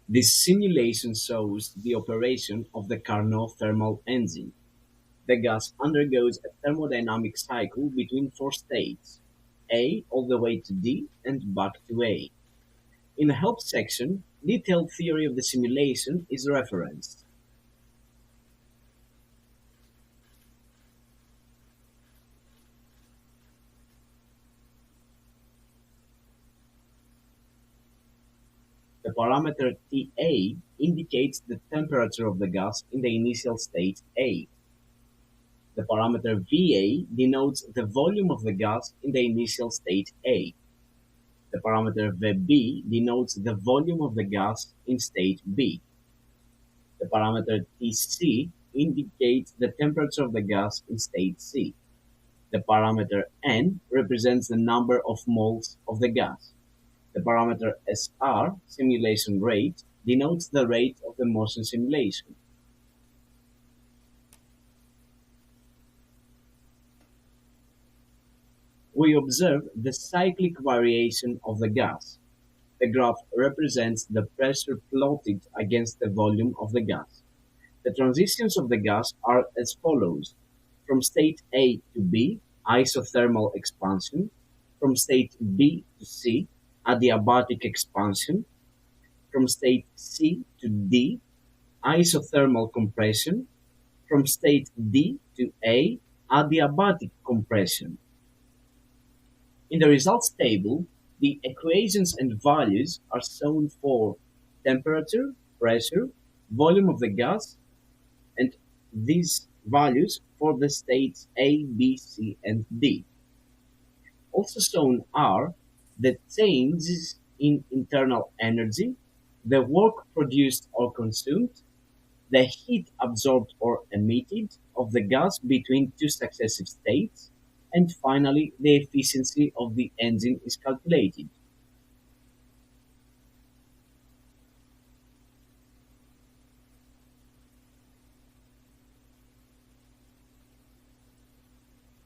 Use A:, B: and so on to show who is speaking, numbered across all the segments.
A: This simulation shows the operation of the Carnot thermal engine. The gas undergoes a thermodynamic cycle between four states, A all the way to D and back to A. In the help section, detailed theory of the simulation is referenced. The parameter Ta indicates the temperature of the gas in the initial state A. The parameter Va denotes the volume of the gas in the initial state A. The parameter Vb denotes the volume of the gas in state B. The parameter Tc indicates the temperature of the gas in state C. The parameter N represents the number of moles of the gas. The parameter SR, simulation rate, denotes the rate of the motion simulation. We observe the cyclic variation of the gas. The graph represents the pressure plotted against the volume of the gas. The transitions of the gas are as follows. From state A to B, isothermal expansion. From state B to C, adiabatic expansion. From state C to D, isothermal compression. From state D to A, adiabatic compression. In the results table, the equations and values are shown for temperature, pressure, volume of the gas, and these values for the states A, B, C, and D. Also shown are the changes in internal energy, the work produced or consumed, the heat absorbed or emitted of the gas between two successive states, and finally the efficiency of the engine is calculated.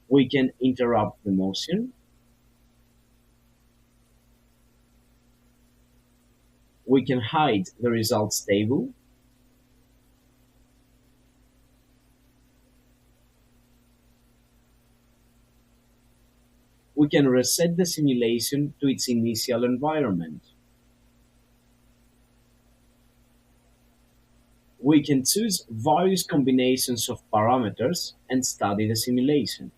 A: We can interrupt the motion, we can hide the results table, we can reset the simulation to its initial environment. We can choose various combinations of parameters and study the simulation.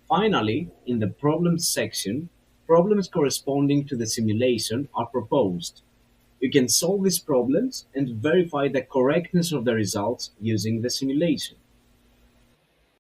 A: Finally, in the problems section, problems corresponding to the simulation are proposed. You can solve these problems and verify the correctness of the results using the simulation.